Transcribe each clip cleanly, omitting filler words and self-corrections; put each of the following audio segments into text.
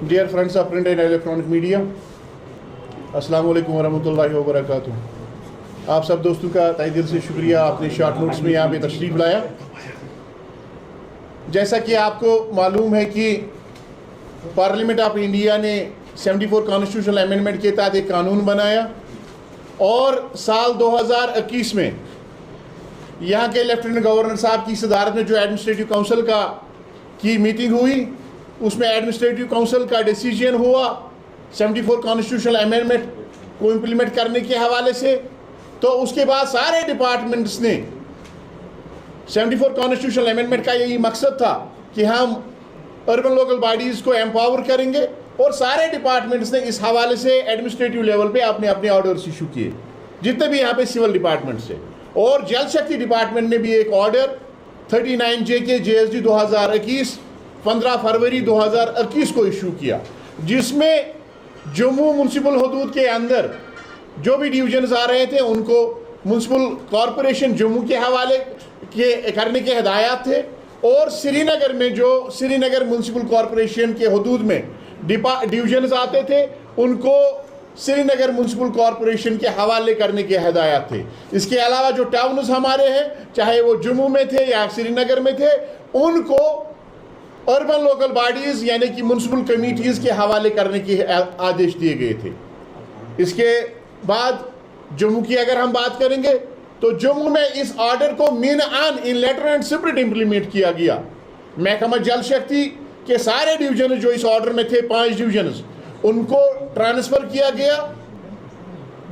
Dear friends of print and electronic media, अस्सलाम वालेकुम वरहमतुल्लाहि वबरकातुहू। आप सब दोस्तों का तहे दिल से शुक्रिया, आपने शॉर्ट नोट्स में यहाँ पे तशरीफ़ लाया। जैसा कि आपको मालूम है कि पार्लियामेंट ऑफ इंडिया ने 74 कॉन्स्टिट्यूशनल अमेंडमेंट के तहत एक कानून बनाया और साल 2021 में यहाँ के लेफ्टिनेंट गवर्नर साहब की सदारत में जो एडमिनिस्ट्रेटिव काउंसिल की मीटिंग हुई, उसमें एडमिनिस्ट्रेटिव काउंसिल का डिसीजन हुआ 74 कॉन्स्टिट्यूशनल अमेंडमेंट को इम्प्लीमेंट करने के हवाले से। तो उसके बाद सारे डिपार्टमेंट्स ने 74 कॉन्स्टिट्यूशनल अमेंडमेंट का यही मकसद था कि हम अर्बन लोकल बॉडीज़ को एम्पावर करेंगे, और सारे डिपार्टमेंट्स ने इस हवाले से एडमिनिस्ट्रेटिव लेवल पे अपने अपने ऑर्डर्स इशू किए, जितने भी यहाँ पे सिविल डिपार्टमेंट्स है। और जल शक्ति डिपार्टमेंट ने भी एक ऑर्डर 39 JK JSD 2021 15 फरवरी 2021 को इशू किया, जिसमें जम्मू म्यूनसिपल हदूद के अंदर जो भी डिवीजन्स आ रहे थे उनको म्यूनसिपल कॉरपोरेशन जम्मू के हवाले के करने के हिदायत थे, और श्रीनगर में जो श्रीनगर म्यूनसिपल कॉरपोरेशन के हदूद में डिवीजन्स आते थे उनको श्रीनगर म्यूनसिपल कॉरपोरेशन के हवाले करने के हिदायत थे। इसके अलावा जो टाउन्स हमारे हैं, चाहे वो जम्मू में थे या श्रीनगर में थे, उनको अर्बन लोकल बॉडीज़ यानी कि म्यूनसिपल कमेटीज़ के हवाले करने के आदेश दिए गए थे। इसके बाद जम्मू की अगर हम बात करेंगे तो जम्मू में इस ऑर्डर को mean on in letter and spirit implement किया गया। महकमा जल शक्ति के सारे डिवीजन जो इस ऑर्डर में थे, 5 डिवीजन, उनको ट्रांसफ़र किया गया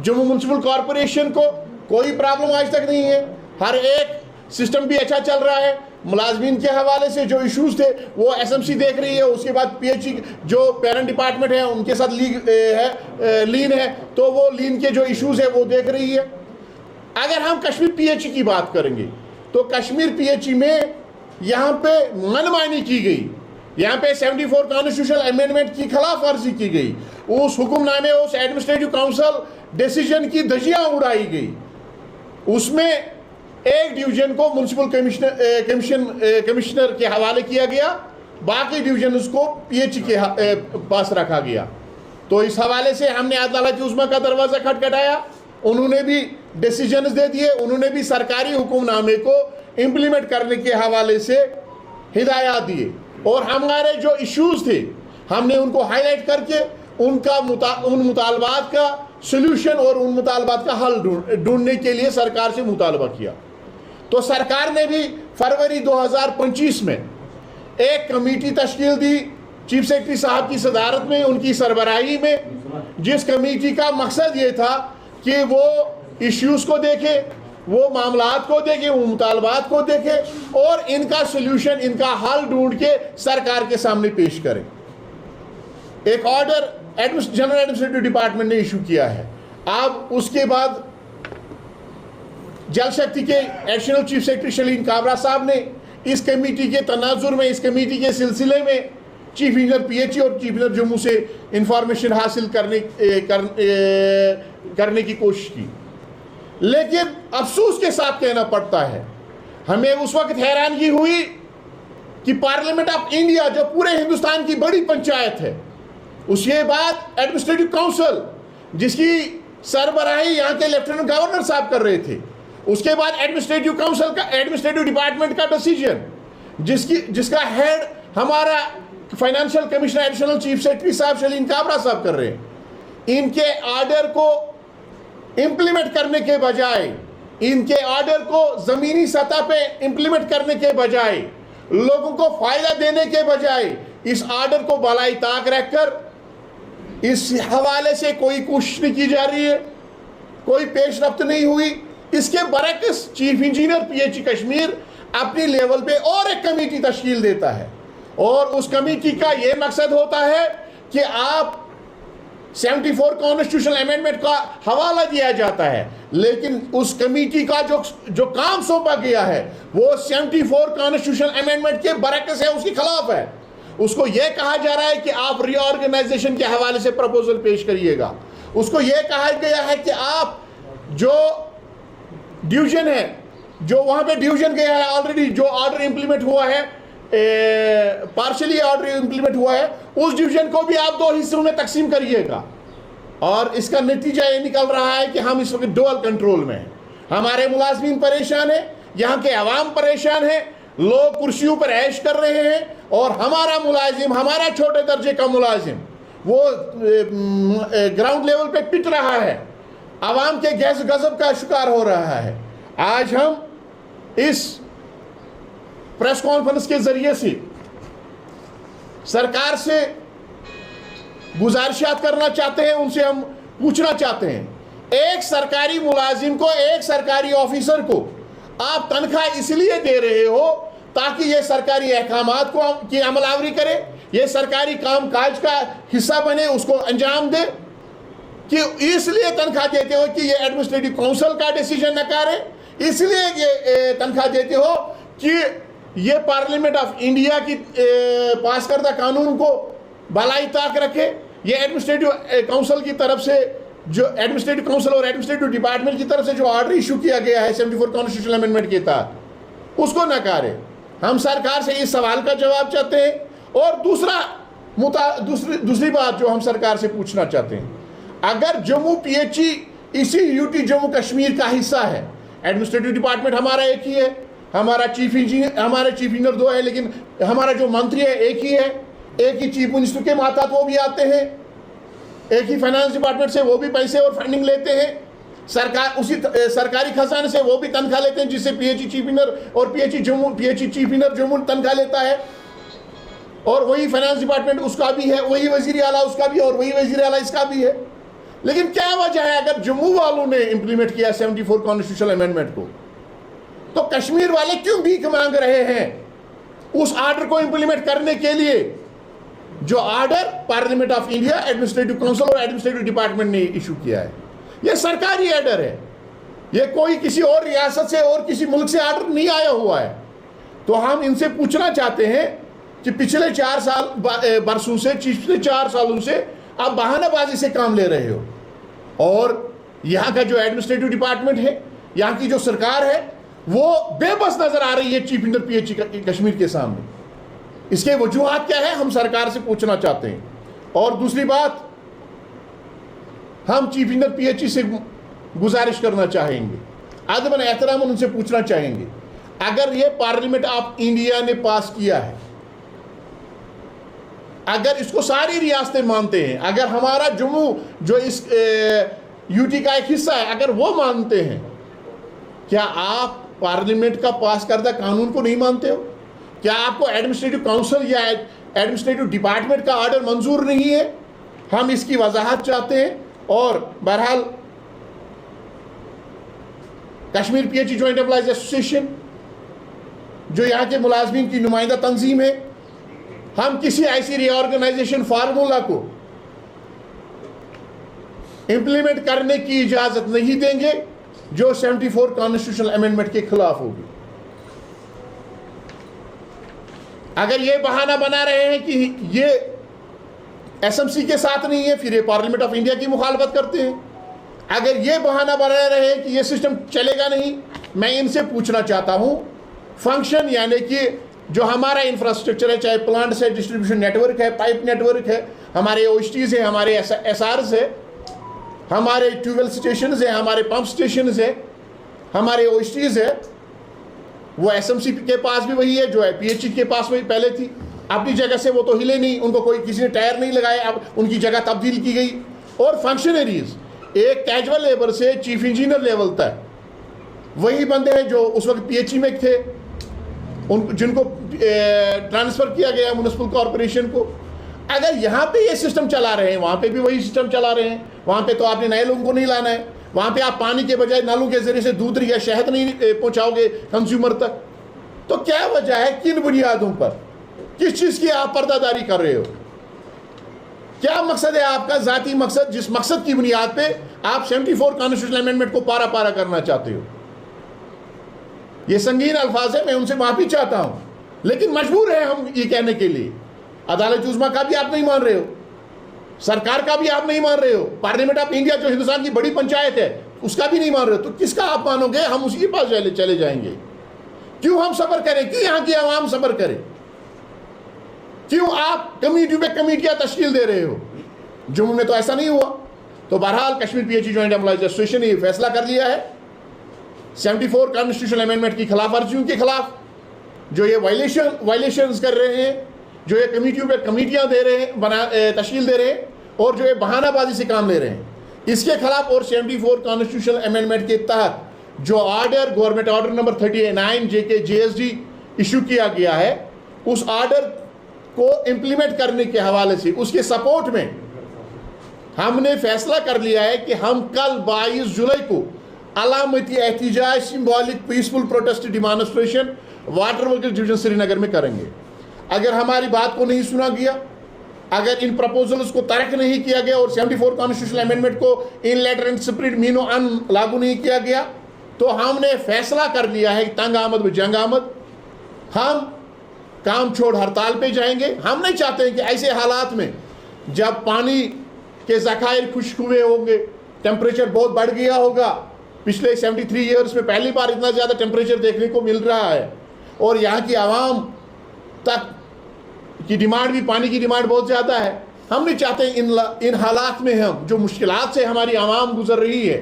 जम्मू म्यूनसिपल कॉरपोरेशन को। कोई प्रॉब्लम आज तक नहीं है, हर एक सिस्टम भी अच्छा चल रहा है। मुलाजमीन के हवाले से जो इश्यूज थे वो SMC देख रही है, उसके बाद PHE जो पेरेंट डिपार्टमेंट है उनके साथ लीन है, तो वो लीन के जो इश्यूज है वो देख रही है। अगर हम कश्मीर PHE की बात करेंगे तो कश्मीर PHE में यहाँ पे मनमानी की गई, यहाँ पे 74 कॉन्स्टिट्यूशनल अमेंडमेंट की खिलाफ वर्जी की गई, उस हुक्मनामे उस एडमिनिस्ट्रेटिव काउंसिल डिसीजन की धज्जियाँ उड़ाई गई। उसमें एक डिवीजन को म्यूनसिपल कमिश्नर के हवाले किया गया, बाकी डिवीजन को PHE के पास रखा गया। तो इस हवाले से हमने अदालत उस्मा का दरवाज़ा खटखटाया, उन्होंने भी डिसीजन दे दिए, उन्होंने भी सरकारी हुक्मनामे को इम्प्लीमेंट करने के हवाले से हिदायत दिए, और हमारे जो इश्यूज थे हमने उनको हाईलाइट करके उन मुतालबात का सोल्यूशन और उन मुतालबात का हल ढूंढने के लिए सरकार से मुतालबा किया। तो सरकार ने भी फरवरी 2025 में एक कमेटी तश्कील दी चीफ सेक्रेटरी साहब की सदारत में, उनकी सरबराही में, जिस कमेटी का मकसद ये था कि वो इश्यूज़ को देखे, वो मामलात को देखे, वो मुतालबात को देखे और इनका सोल्यूशन, इनका हल ढूंढ के सरकार के सामने पेश करें। एक ऑर्डर जनरल एडमिनिस्ट्रेटिव डिपार्टमेंट ने इशू किया है। अब उसके बाद जल शक्ति के additional chief secretary Shaleen Kabra साहब ने इस कमेटी के तनाजुर में, इस कमेटी के सिलसिले में चीफ इंजीनियर PHE और चीफ इंजीनियर जम्मू से इंफॉर्मेशन हासिल करने की कोशिश की। लेकिन अफसोस के साथ कहना पड़ता है, हमें उस वक्त हैरानगी हुई कि पार्लियामेंट ऑफ इंडिया जो पूरे हिंदुस्तान की बड़ी पंचायत है, उसके बाद एडमिनिस्ट्रेटिव काउंसिल जिसकी सरबराही यहाँ के लेफ्टिनेंट गवर्नर साहब कर रहे थे, उसके बाद एडमिनिस्ट्रेटिव काउंसिल का एडमिनिस्ट्रेटिव डिपार्टमेंट का डिसीजन जिसका हेड हमारा financial commissioner additional chief secretary साहब शलीन काबरा साहब कर रहे हैं, इनके ऑर्डर को इम्प्लीमेंट करने के बजाय, इनके ऑर्डर को ज़मीनी सतह पे इम्प्लीमेंट करने के बजाय, लोगों को फ़ायदा देने के बजाय इस ऑर्डर को बलाई ताक रखकर इस हवाले से कोई कोशिश नहीं की जा रही है, कोई पेशरफ्त नहीं हुई। इसके बरक्स चीफ इंजीनियर PHE कश्मीर अपनी लेवल पे और एक कमेटी तश्कील देता है, और उस कमेटी का ये मकसद होता है कि आप 74 कॉन्स्टिट्यूशनल अमेंडमेंट का हवाला दिया जाता है, लेकिन उस कमेटी का जो काम सौंपा गया है वो 74 कॉन्स्टिट्यूशनल अमेंडमेंट के बरक्स है, उसके खिलाफ है। उसको यह कहा जा रहा है कि आप रीऑर्गेनाइजेशन के हवाले से प्रपोजल पेश करिएगा। उसको यह कहा गया है कि आप जो डिवीजन है, जो वहां पे डिवीजन गया है ऑलरेडी, जो ऑर्डर इंप्लीमेंट हुआ है पार्शली ऑर्डर इम्प्लीमेंट हुआ है, उस डिवीजन को भी आप 2 हिस्सों में तकसीम करिएगा। और इसका नतीजा ये निकल रहा है कि हम इस वक्त डुअल कंट्रोल में हैं। हमारे मुलाजमीन परेशान है, यहाँ के अवाम परेशान है, लोग कुर्सियों पर ऐश कर रहे हैं, और हमारा मुलाजिम, हमारा छोटे दर्जे का मुलाजिम वो ग्राउंड लेवल पे पिट रहा है, अवाम के गैस गजब का शिकार हो रहा है। आज हम इस प्रेस कॉन्फ्रेंस के जरिए से सरकार से गुजारिशात करना चाहते हैं, उनसे हम पूछना चाहते हैं, एक सरकारी मुलाजिम को, एक सरकारी ऑफिसर को आप तनख्वाह इसलिए दे रहे हो ताकि ये सरकारी अहकामात को की अमलावरी करे, ये सरकारी काम काज का हिस्सा बने, उसको अंजाम दे, कि इसलिए तनख्वाह देते हो कि ये एडमिनिस्ट्रेटिव काउंसिल का डिसीजन न करे, इसलिए ये तनख्वाह देते हो कि ये पार्लियामेंट ऑफ इंडिया की पास करदा कानून को भलाई ताक रखे, ये एडमिनिस्ट्रेटिव काउंसिल की तरफ से जो एडमिनिस्ट्रेटिव काउंसिल और एडमिनिस्ट्रेटिव डिपार्टमेंट की तरफ से जो ऑर्डर इशू किया गया है 74 कॉन्स्टिट्यूशनल अमेंडमेंट के तहत, उसको नकारे। हम सरकार से इस सवाल का जवाब चाहते हैं। और दूसरी बात जो हम सरकार से पूछना चाहते हैं, अगर जम्मू पीएचई इसी यूटी जम्मू कश्मीर का हिस्सा है, एडमिनिस्ट्रेटिव डिपार्टमेंट हमारा एक ही है, हमारा चीफ इंजीनियर 2 है, लेकिन हमारा जो मंत्री है एक ही है, एक ही चीफ मिनिस्टर के मातहत वो भी आते हैं, एक ही फाइनेंस डिपार्टमेंट से वो भी पैसे और फंडिंग लेते हैं, सरकार उसी सरकारी खजाने से वो भी तनख्वाह लेते हैं, जिससे पीएचई चीफ इंजीनियर और पीएचई चीफ इंजीनियर जम्मू तनख्वाह लेता है, और वही फाइनेंस डिपार्टमेंट उसका भी है, वही वजीर आला उसका भी, और वही वजीर आला इसका भी है। लेकिन क्या वजह है, अगर जम्मू वालों ने इंप्लीमेंट किया 74 कॉन्स्टिट्यूशनल अमेंडमेंट को, तो कश्मीर वाले क्यों भीख मांग रहे हैं उस आर्डर को इंप्लीमेंट करने के लिए, जो order parliament of India, administrative council और एडमिनिस्ट्रेटिव डिपार्टमेंट ने इशू किया है? यह सरकारी आर्डर है, यह कोई किसी और रियासत से और किसी मुल्क से आर्डर नहीं आया हुआ है। तो हम इनसे पूछना चाहते हैं कि पिछले 4 साल बरसों से, पिछले 4 सालों से आप बहानाबाजी से काम ले रहे हो, और यहाँ का जो एडमिनिस्ट्रेटिव डिपार्टमेंट है, यहाँ की जो सरकार है, वो बेबस नजर आ रही है चीफ इंजीनियर पीएचई कश्मीर के सामने। इसके वजूहात क्या है, हम सरकार से पूछना चाहते हैं। और दूसरी बात, हम चीफ इंजीनियर पीएचई से गुजारिश करना चाहेंगे, अदबन एहतराम उनसे पूछना चाहेंगे, अगर ये पार्लियामेंट ऑफ इंडिया ने पास किया है, अगर इसको सारी रियासतें मानते हैं, अगर हमारा जम्मू जो इस यूटी का एक हिस्सा है, अगर वो मानते हैं, क्या आप पार्लियामेंट का पास करदा कानून को नहीं मानते हो? क्या आपको एडमिनिस्ट्रेटिव काउंसिल या एडमिनिस्ट्रेटिव डिपार्टमेंट का ऑर्डर मंजूर नहीं है? हम इसकी वजाहत चाहते हैं। और बहरहाल Kashmir PHE joint employees association, जो यहाँ के मुलाजमीन की नुमाइंदा तंजीम है, हम किसी ऐसी रीऑर्गेनाइजेशन फार्मूला को इंप्लीमेंट करने की इजाजत नहीं देंगे जो 74 कॉन्स्टिट्यूशनल अमेंडमेंट के खिलाफ होगी। अगर ये बहाना बना रहे हैं कि ये एसएमसी के साथ नहीं है, फिर ये पार्लियामेंट ऑफ इंडिया की मुखालफत करते हैं। अगर ये बहाना बना रहे हैं कि ये सिस्टम चलेगा नहीं, मैं इनसे पूछना चाहता हूं, फंक्शन यानी कि जो हमारा इंफ्रास्ट्रक्चर है, चाहे प्लांट्स है, डिस्ट्रीब्यूशन नेटवर्क है, पाइप नेटवर्क है, हमारे ओएसटीज है, हमारे एसआरस है, हमारे ट्यूबवेल स्टेशन है, हमारे पंप स्टेशन है, हमारे ओएसटीज है, वो एसएमसी के पास भी वही है जो है पीएचई के पास वही पहले थी। अपनी जगह से वो तो हिले नहीं, उनको कोई किसी ने टायर नहीं लगाया, अब उनकी जगह तब्दील की गई। और फंक्शनरीज एक कैजुअल लेबर से चीफ इंजीनियर लेवल तक वही बंदे हैं जो उस वक्त पीएचई में थे, उन जिनको ट्रांसफ़र किया गया म्युनिसिपल कॉरपोरेशन को। अगर यहाँ पे ये सिस्टम चला रहे हैं, वहाँ पे भी वही सिस्टम चला रहे हैं। वहाँ पे तो आपने नए लोगों को नहीं लाना है, वहाँ पे आप पानी के बजाय नलों के जरिए से दूध या शहद नहीं पहुँचाओगे कंज्यूमर तक। तो क्या वजह है, किन बुनियादों पर, किस चीज़ की आप पर्दादारी कर रहे हो? क्या मकसद है आपका, ज़ाती मकसद, जिस मकसद की बुनियाद पे आप 74 कॉन्स्टिट्यूशनल अमेंडमेंट को पारा पारा करना चाहते हो? ये संगीन अल्फाज है, मैं उनसे माफ़ी चाहता हूँ, लेकिन मजबूर है हम ये कहने के लिए। अदालत उज़्मा का भी आप नहीं मान रहे हो, सरकार का भी आप नहीं मान रहे हो, पार्लियामेंट ऑफ इंडिया जो हिंदुस्तान की बड़ी पंचायत है उसका भी नहीं मान रहे हो, तो किसका आप मानोगे? हम उसी के पास चले जाएंगे। क्यों हम सब्र करें, क्यों यहाँ की आवाम सब्र करे? क्यों आप कमेटियों पे कमेटियां तश्कील दे रहे हो? जम्मू में तो ऐसा नहीं हुआ। तो बहरहाल Kashmir PHE joint employees association ने यह फैसला कर लिया है 74 कॉन्स्टिट्यूशनल अमेंडमेंट की खिलाफ वर्जियों के खिलाफ, जो ये वायलेशंस कर रहे हैं, जो ये कमेटियों पे कमेटियां दे रहे हैं, तश्कील दे रहे हैं, और जो ये बहानाबाजी से काम ले रहे हैं, इसके खिलाफ। और 74 कॉन्स्टिट्यूशनल अमेंडमेंट के तहत जो order government order number 39 JK-JSD issue किया गया है, उस ऑर्डर को इंप्लीमेंट करने के हवाले से उसके सपोर्ट में हमने फैसला कर लिया है कि हम कल 22 जुलाई को अलामती एहतिजाज symbolic peaceful protest demonstration water workers division Srinagar में करेंगे। अगर हमारी बात को नहीं सुना गया, अगर इन प्रपोजल्स को तर्क नहीं किया गया और 74 कॉन्स्टिट्यूशनल अमेंडमेंट को इन लेटर एंड स्पिरिट मीनो अन लागू नहीं किया गया, तो हमने फैसला कर लिया है कि तंग आमद व जंग आमद, हम काम छोड़ हड़ताल पे जाएंगे। हम नहीं चाहते हैं कि ऐसे हालात में जब पानी के ज़खायर खुश्क हुए होंगे, टेम्परेचर बहुत बढ़ गया होगा, पिछले 73 ईयर्स में पहली बार इतना ज़्यादा टेम्परेचर देखने को मिल रहा है, और यहाँ की आवाम तक की डिमांड भी, पानी की डिमांड बहुत ज़्यादा है। हम नहीं चाहते इन हालात में हम जो मुश्किलात से हमारी आवाम गुजर रही है,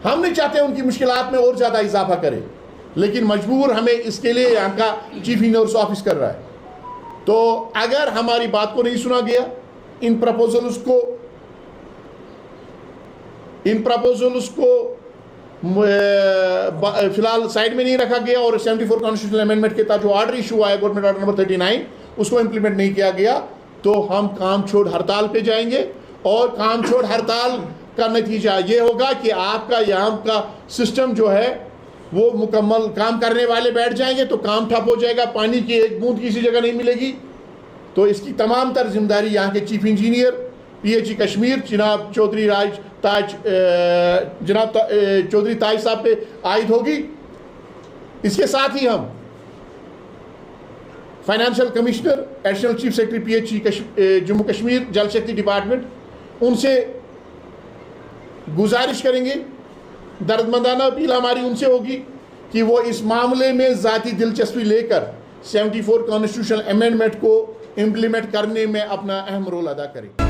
हम नहीं चाहते उनकी मुश्किलात में और ज़्यादा इजाफा करें, लेकिन मजबूर हमें इसके लिए यहाँ का चीफ इंजीनियर्स ऑफिस कर रहा है। तो अगर हमारी बात को नहीं सुना गया, इन प्रपोजल्स को फिलहाल साइड में नहीं रखा गया, और 74 कॉन्स्टिट्यूशनल अमेंडमेंट के तहत जो ऑर्डर इशू आया गवर्नमेंट ऑर्डर नंबर 39 उसको इंप्लीमेंट नहीं किया गया, तो हम काम छोड़ हड़ताल पे जाएंगे। और काम छोड़ हड़ताल का नतीजा ये होगा कि आपका यहाँ का सिस्टम जो है वो मुकम्मल काम करने वाले बैठ जाएंगे, तो काम ठप हो जाएगा, पानी की एक बूंद किसी जगह नहीं मिलेगी। तो इसकी तमाम तर जिम्मेदारी यहाँ के चीफ इंजीनियर पीएचई कश्मीर जनाब चौधरी ताज साहब पे आयद होगी। इसके साथ ही हम financial commissioner, additional chief secretary PHE Jammu Kashmir जल शक्ति डिपार्टमेंट, उनसे गुजारिश करेंगे, दर्दमंदाना अपील हमारी उनसे होगी कि वो इस मामले में ज़ाती दिलचस्पी लेकर 74 कॉन्स्टिट्यूशनल अमेंडमेंट को इम्प्लीमेंट करने में अपना अहम रोल अदा करें।